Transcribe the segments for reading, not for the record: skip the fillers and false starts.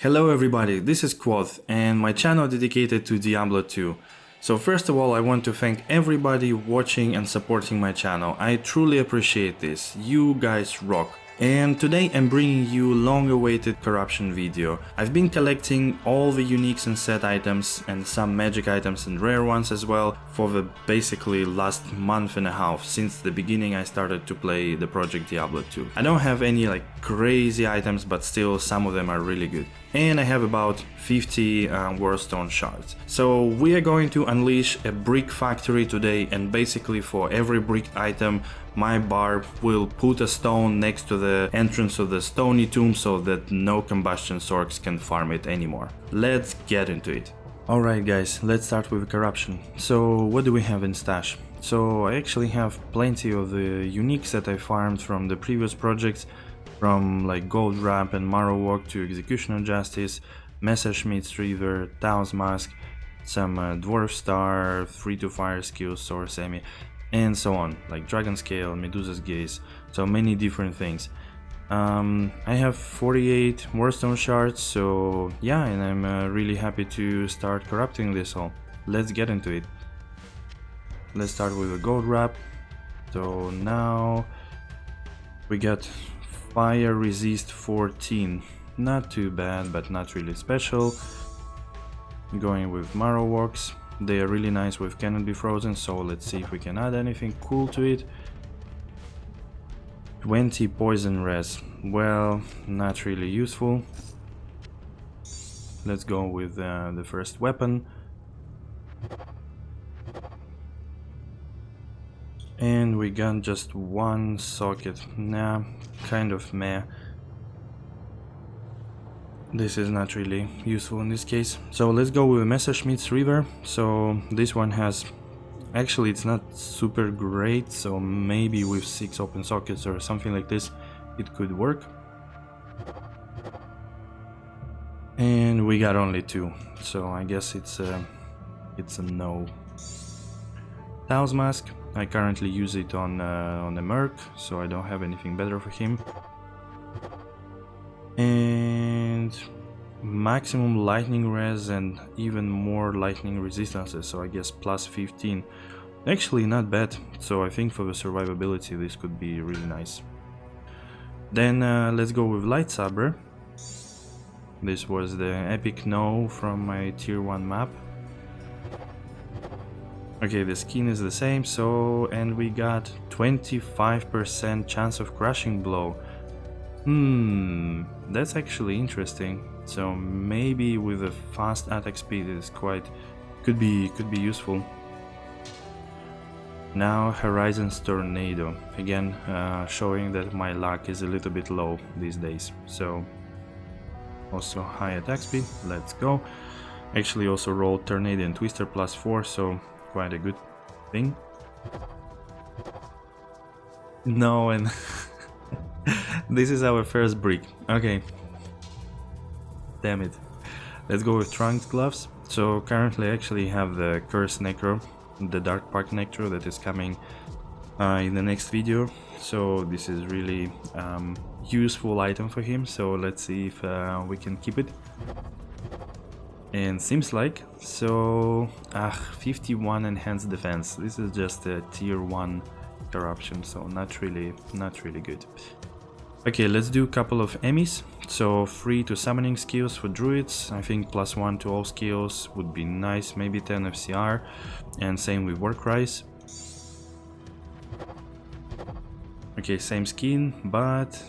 Hello everybody, this is Quoth and my channel dedicated to Diablo 2. So first of all I want to thank everybody watching and supporting my channel. I truly appreciate this, you guys rock. And today I'm bringing you long-awaited corruption video. I've been collecting all the uniques and set items and some magic items and rare ones as well for the basically last month and a half since the beginning I started to play the project Diablo 2. I don't have any like crazy items, but still some of them are really good. And I have about 50 Worldstone shards. So we are going to unleash a brick factory today, and basically for every brick item my barb will put a stone next to the entrance of the stony tomb so that no combustion orcs can farm it anymore. Let's get into it. Alright guys, let's start with corruption. So what do we have in stash? So I actually have plenty of the uniques that I farmed from the previous projects, from like Gold Wrap and Marrow Walk to Executioner Justice, Messerschmitt's River, Tao's Mask, some Dwarf Star, 3 to Fire skills, or Semi, and so on, like Dragon Scale, Medusa's Gaze, so many different things. I have 48 Worldstone shards, so yeah, and I'm really happy to start corrupting this all. Let's get into it. Let's start with a Gold Wrap. So now we got Fire Resist 14, not too bad, but not really special. Going with Marrow Walks, they are really nice with Cannot Be Frozen, so let's see if we can add anything cool to it. 20 Poison Res, well, not really useful. Let's go with the first weapon. And we got just one socket. Nah, kind of meh. This is not really useful in this case. So let's go with Messerschmitt's River. So this one has... Actually, it's not super great, so maybe with 6 open sockets or something like this, it could work. And we got only 2, so I guess it's a no. Tao's Mask. I currently use it on a Merc, so I don't have anything better for him. And maximum lightning res and even more lightning resistances, so I guess plus 15. Actually not bad, so I think for the survivability this could be really nice. Then let's go with Light Saber. This was the epic no from my tier 1 map. Okay, the skin is the same, so, and we got 25% chance of crushing blow. That's actually interesting. So maybe with a fast attack speed is could be useful. Now Horizon's Tornado, again showing that my luck is a little bit low these days. So also high attack speed, let's go. Actually also rolled Tornado and Twister plus 4, so quite a good thing. No, and this is our first brick. Okay. Damn it. Let's go with Trunks Gloves. So currently I actually have the Curse Necro, the Dark Park Necro that is coming in the next video. So this is really useful item for him. So let's see if we can keep it. And seems like, so 51 enhanced defense. This is just a tier 1 corruption, so not really good. Okay, let's do a couple of emis. So 3 to summoning skills for druids. I think +1 to all skills would be nice, maybe 10 FCR, and same with Warcries. Okay, same skin, but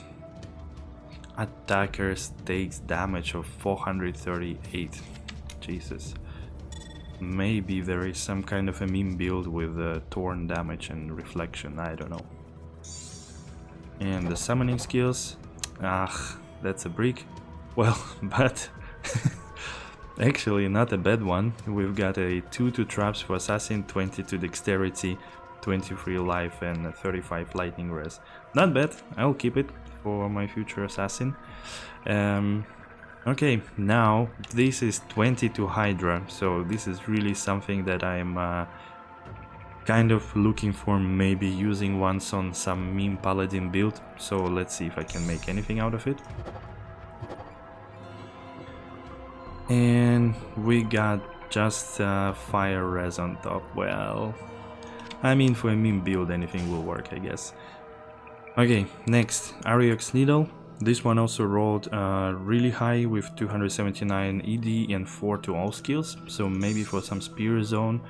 attackers takes damage of 438. Jesus. Maybe there is some kind of a meme build with torn damage and reflection, I don't know. And the summoning skills, that's a brick. Well, but actually not a bad one. We've got a 2 to traps for assassin, 20 to dexterity, 23 life and 35 lightning res. Not bad, I'll keep it for my future assassin. Okay, now this is 20 to Hydra, so this is really something that I'm kind of looking for, maybe using once on some meme paladin build. So let's see if I can make anything out of it. And we got just fire res on top. Well, I mean, for a meme build anything will work, I guess. Okay, next, Ariok's Needle. This one also rolled really high with 279 ED and 4 to all skills, so maybe for some spear zone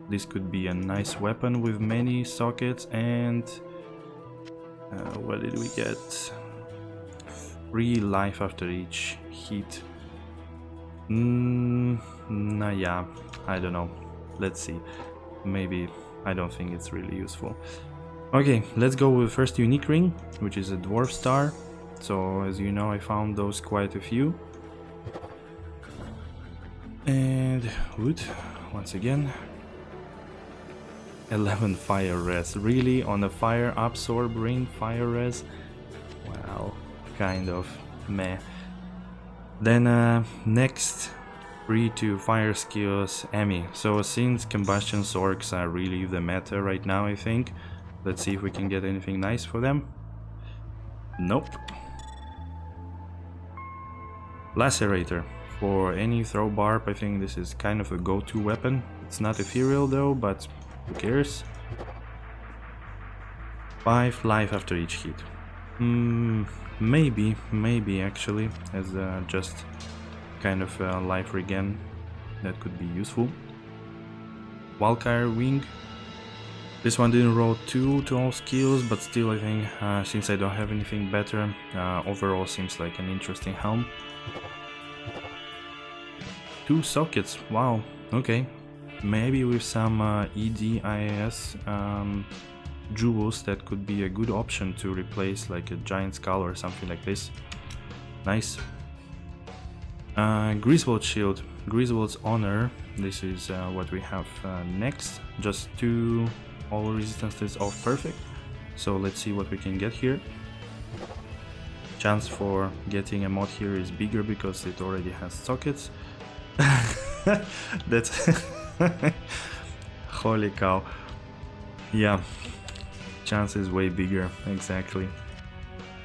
this could be a nice weapon with many sockets. And what did we get? 3 life after each hit. Nah, yeah, I don't know. Let's see. Maybe, I don't think it's really useful. Okay, let's go with first unique ring, which is a dwarf star. So as you know, I found those quite a few. And wood, once again. 11 fire res. Really? On a fire absorb ring, fire res? Well, kind of meh. Then next, 3 to fire skills, Emmy. So since combustion orcs are really the meta right now, I think. Let's see if we can get anything nice for them. Nope. Lacerator. For any throw barb, I think this is kind of a go-to weapon. It's not ethereal though, but who cares? 5 life after each hit. Maybe actually, as just kind of life regen, that could be useful. Valkyrie Wing. This one didn't roll 2 to all skills, but still I think, since I don't have anything better, overall seems like an interesting helm. 2 sockets, wow, okay. Maybe with some EDIS jewels that could be a good option to replace like a giant skull or something like this. Nice. Griswold Shield, Griswold's Honor. This is what we have next. Just 2 all resistances off perfect. So let's see what we can get here. Chance for getting a mod here is bigger because it already has sockets. That's holy cow. Yeah, chance is way bigger, exactly.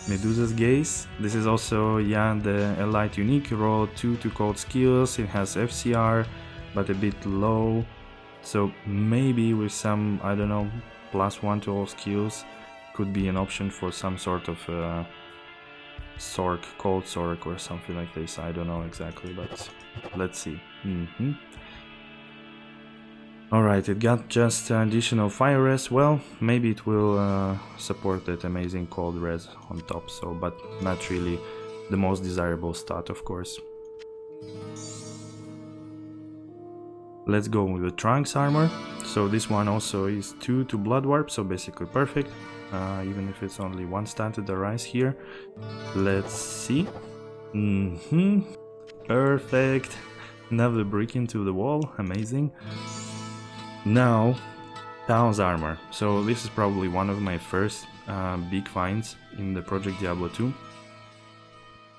Medusa's Gaze. This is also, yeah, the Elite Unique. Roll 2 to cold skills. It has FCR, but a bit low. So maybe with some, I don't know, +1 to all skills could be an option for some sort of Sork, cold Sork or something like this. I don't know exactly, but let's see. Alright, it got just additional fire res. Well, maybe it will support that amazing cold res on top, so, but not really the most desirable stat, of course. Let's go with the Trunks armor. So this one also is 2 to blood warp, so basically perfect. Even if it's only 1 stat to the rise here. Let's see. Perfect. Another brick into the wall, amazing. Now, Tao's armor. So this is probably one of my first big finds in the Project Diablo 2.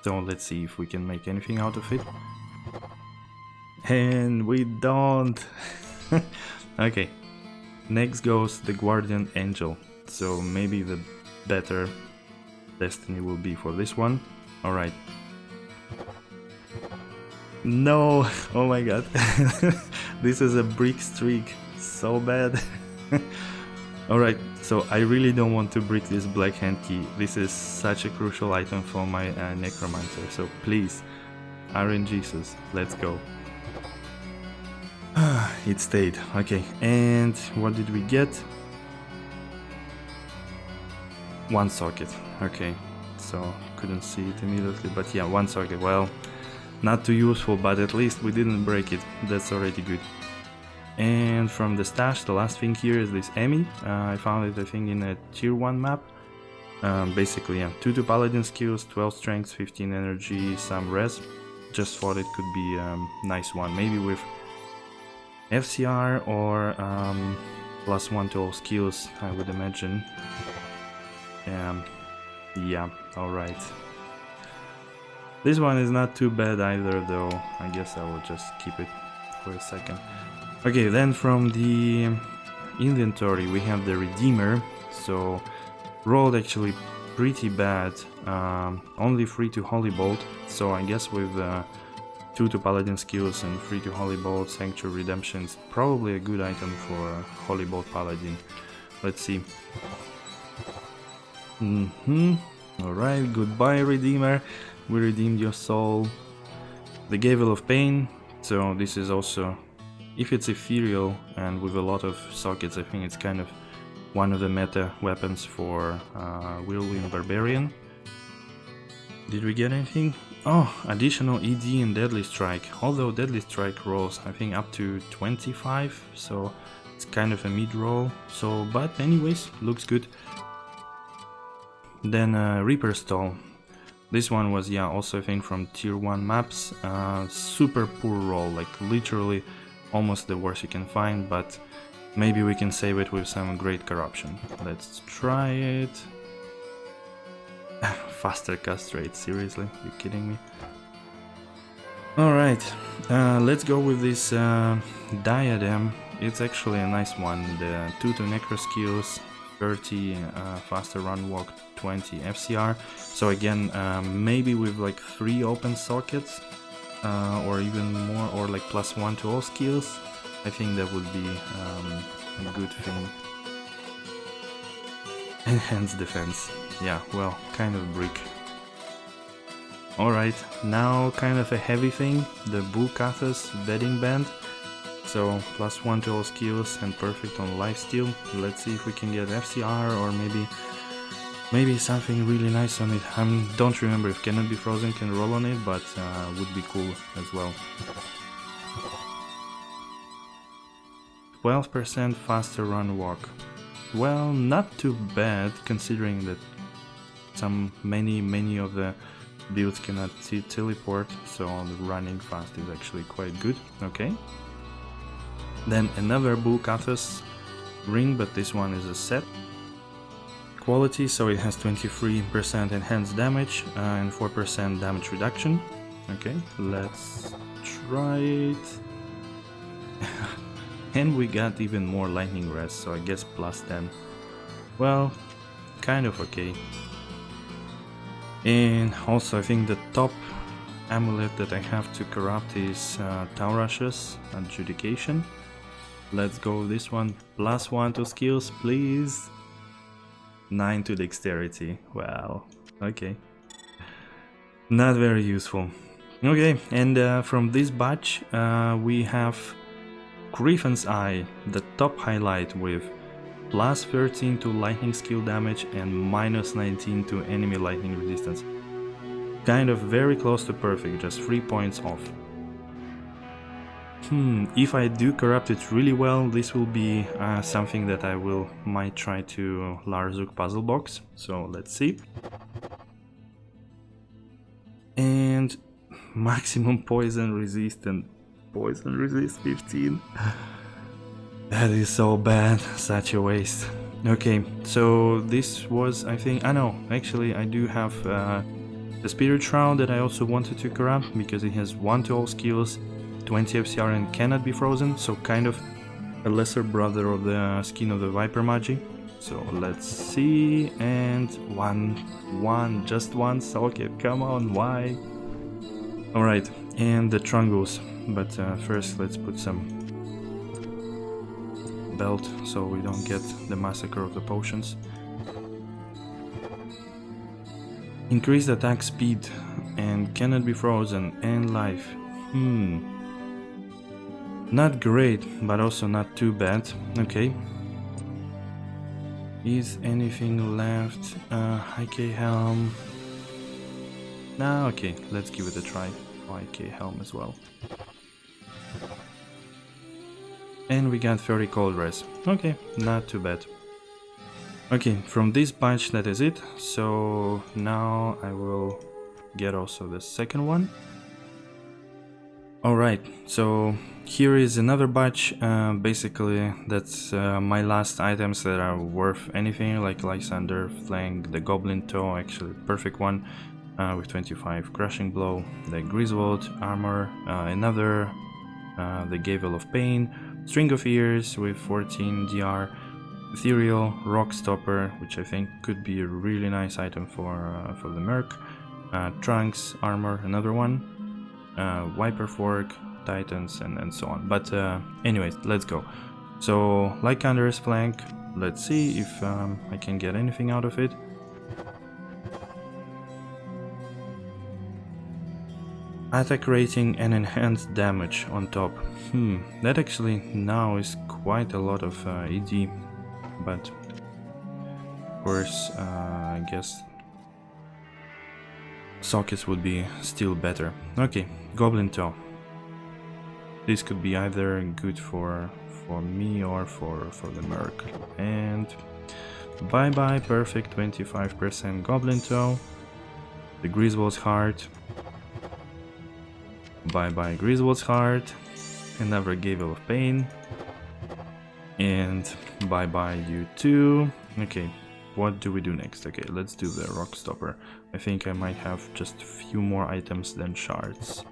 So let's see if we can make anything out of it. And we don't. Okay, next goes the Guardian Angel. So maybe the better destiny will be for this one. Alright. No, oh my god. This is a brick streak, so bad. Alright, so I really don't want to brick this Black Hand Key. This is such a crucial item for my Necromancer, so please, Iron Jesus, let's go. It stayed, okay, and what did we get? 1 socket, okay, so couldn't see it immediately, but yeah, 1 socket, well, not too useful, but at least we didn't break it, that's already good. And from the stash, the last thing here is this Emmy. I found it, I think, in a tier 1 map. Basically, yeah, 2 to paladin skills, 12 strength, 15 energy, some res. Just thought it could be a nice one, maybe with FCR or +1 to all skills, I would imagine. Yeah, alright. This one is not too bad either, though. I guess I will just keep it for a second. Okay, then from the inventory we have the Redeemer. So rolled actually pretty bad. Only 3 to Holy Bolt. So I guess with 2 to Paladin skills and 3 to Holy Bolt. Sanctuary Redemption's probably a good item for Holy Bolt Paladin. Let's see. Alright, goodbye Redeemer. We redeemed your soul. The Gavel of Pain. So this is also, if it's ethereal and with a lot of sockets, I think it's kind of one of the meta weapons for Whirlwind Barbarian. Did we get anything? Oh, additional ED and Deadly Strike. Although Deadly Strike rolls, I think, up to 25, so it's kind of a mid-roll. So, but anyways, looks good. Then Reaper Stall. This one was, yeah, also I think from tier 1 maps. Super poor roll, like literally almost the worst you can find, but maybe we can save it with some great corruption. Let's try it. Faster cast rate, seriously? You kidding me? Alright, let's go with this Diadem. It's actually a nice one. The 2 to Necro skills, 30 faster run walk, 20 FCR. So again, maybe with like 3 open sockets, or even more, or like +1 to all skills, I think that would be a good thing. Enhanced defense. Yeah, well, kind of brick. Alright, now kind of a heavy thing, the Bukathas Wedding Band. So +1 to all skills and perfect on lifesteal. Let's see if we can get FCR or maybe something really nice on it. I don't remember if Cannot Be Frozen can roll on it, but would be cool as well. 12% faster run walk. Well, not too bad considering that many of the builds cannot teleport, so the running fast is actually quite good. Okay. Then another Bukathas ring, but this one is a set quality, so it has 23% enhanced damage and 4% damage reduction. Okay, let's try it. And we got even more lightning rest, so I guess +10. Well, kind of okay. And also I think the top amulet that I have to corrupt is Taurash's Adjudication. Let's go with this one. +1 to skills, please. 9 to dexterity. Well, okay. Not very useful. Okay, and from this batch we have Griffin's Eye, the top highlight, with +13 to lightning skill damage and -19 to enemy lightning resistance. Kind of very close to perfect, just 3 points off. If I do corrupt it really well, this will be something that I might try to Larzuk Puzzlebox, so let's see. And maximum poison resistant. Poison resist 15. That is so bad, such a waste. Okay, so this was, I think, no, actually I do have the Spirit Shroud that I also wanted to corrupt because it has 1 to all skills, 20 FCR and cannot be frozen, so kind of a lesser brother of the Skin of the Viper Magi. So let's see, and just one socket, come on, why? Alright, and the Trungles, but first let's put some belt so we don't get the massacre of the potions. Increased attack speed and cannot be frozen and life. Not great, but also not too bad. Okay. Is anything left? IK Helm. Nah, okay, let's give it a try. IK Helm as well. And we got 30 cold res. Okay, not too bad. Okay, from this batch that is it. So now I will get also the second one. Alright, so here is another batch. Basically that's my last items that are worth anything, like Lysander, Flank, the Goblin Toe, actually perfect one, with 25 Crushing Blow, the Griswold Armor, another, the Gavel of Pain, String of Ears with 14 DR, Ethereal, Rock Stopper, which I think could be a really nice item for the Merc, Trunks Armor, another one, Viper Fork, Titans, and so on. But anyways, let's go. So Lycander's Flank, let's see if I can get anything out of it. Attack rating and enhanced damage on top. That actually now is quite a lot of ED, but of course I guess sockets would be still better. Okay, Goblin Toe. This could be either good for me or for the Merc. And bye bye, perfect 25% Goblin Toe. The Griswold's Heart. Bye bye Griswold's Heart. Another Gable of Pain. And bye bye you too. Okay, what do we do next? Okay, let's do the Rock Stopper. I think I might have just a few more items than shards.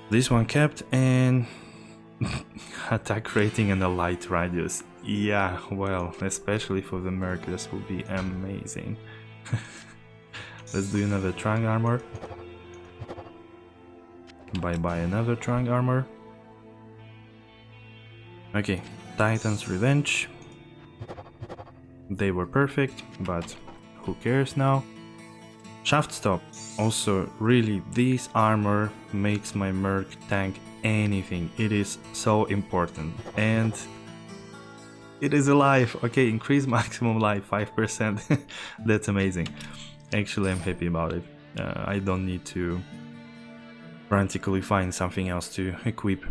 This one kept, and attack rating and a light radius. Yeah, well, especially for the Merc, this will be amazing. Let's do another Trunk Armor. Bye bye another Trunk Armor. Okay, Titan's Revenge. They were perfect, but who cares now? Shaft Stop. Also, really, this armor makes my Merc tank anything. It is so important. And it is alive. Okay, increase maximum life 5%. That's amazing. Actually, I'm happy about it. I don't need to frantically find something else to equip.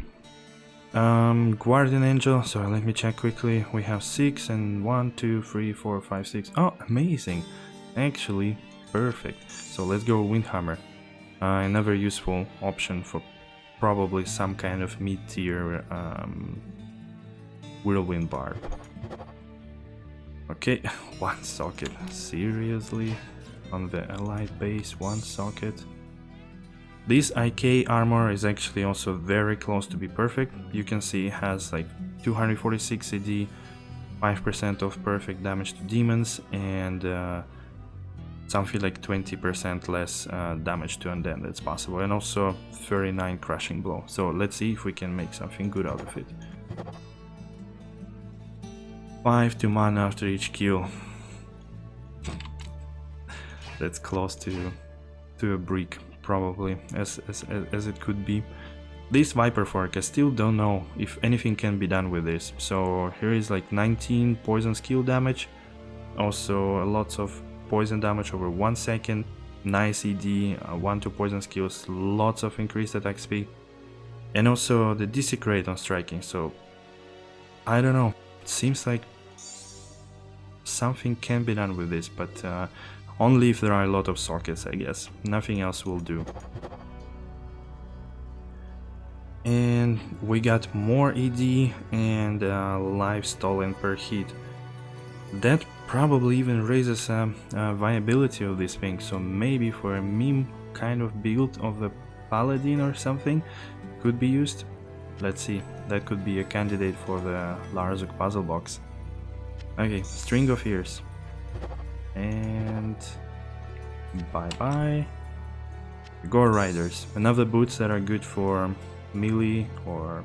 Guardian Angel, so let me check quickly. We have 6 and 1, 2, 3, 4, 5, 6. Oh, amazing! Actually, perfect. So let's go Windhammer. Another useful option for probably some kind of mid-tier Whirlwind Barb. Okay, 1 socket. Seriously? On the allied base, 1 socket? This IK armor is actually also very close to be perfect. You can see it has like 246 CD, 5% of perfect damage to demons, and something like 20% less damage to undead. That's possible, and also 39 crushing blow. So let's see if we can make something good out of it. 5 to mana after each kill. That's close to a brick, probably, as it could be. This Viper Fork, I still don't know if anything can be done with this. So here is like 19 poison skill damage, also lots of poison damage over 1 second, nice ED, 1-2 poison skills, lots of increased attack speed, and also the Desecrate on striking. So I don't know, it seems like something can be done with this, but only if there are a lot of sockets, I guess. Nothing else will do. And we got more ED and life stolen per hit. That probably even raises viability of this thing, so maybe for a meme kind of build of the Paladin or something could be used. Let's see, that could be a candidate for the Larzuk Puzzlebox. Okay, String of Ears. And bye bye. Gore Riders, another boots that are good for melee or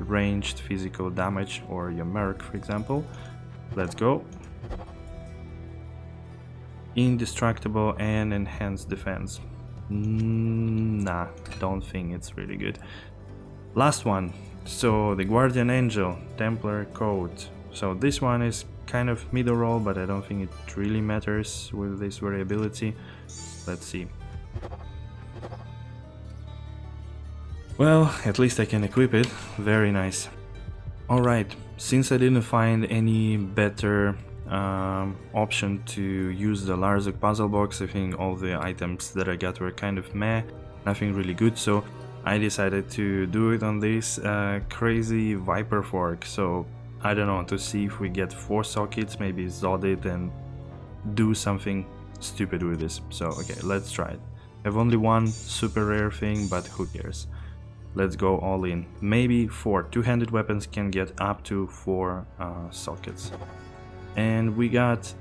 ranged physical damage, or your Merc, for example. Let's go. Indestructible and enhanced defense. Nah, don't think it's really good. Last one. So the Guardian Angel, Templar Coat. So this one is kind of middle roll, but I don't think it really matters with this variability. Let's see. Well, at least I can equip it. Very nice. Alright, since I didn't find any better option to use the Larzuk Puzzlebox, I think all the items that I got were kind of meh, nothing really good, so I decided to do it on this crazy Viper Fork. So I don't know, to see if we get 4 sockets, maybe Zod it and do something stupid with this. So okay, let's try it. I have only 1 super rare thing, but who cares. Let's go all in. Maybe 4 two-handed weapons can get up to 4 sockets. And we got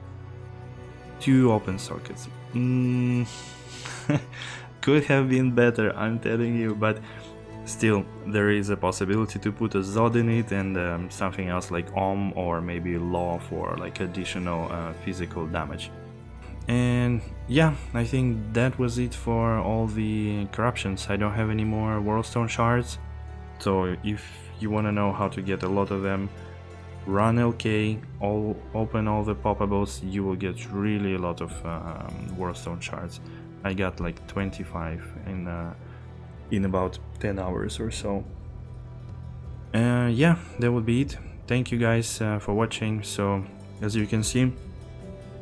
2 open sockets. could have been better, I'm telling you, but still, there is a possibility to put a Zod in it and something else like Om or maybe Law for like additional physical damage. And yeah, I think that was it for all the corruptions. I don't have any more Worldstone shards, so if you want to know how to get a lot of them, run LK, open all the poppables, you will get really a lot of Worldstone shards. I got like 25 in about 10 hours or so. Yeah, that would be it. Thank you guys for watching. So as you can see,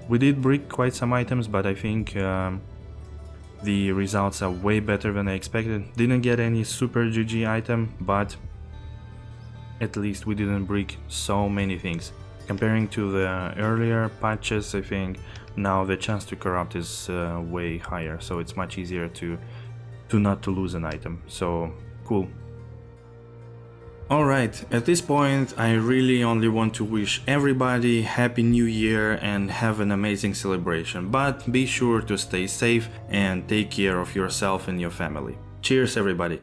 we did break quite some items, but I think the results are way better than I expected. Didn't get any super GG item, but at least we didn't break so many things. Comparing to the earlier patches, I think now the chance to corrupt is way higher, so it's much easier to not to lose an item. So cool. Alright, at this point I really only want to wish everybody Happy New Year and have an amazing celebration, but be sure to stay safe and take care of yourself and your family. Cheers everybody!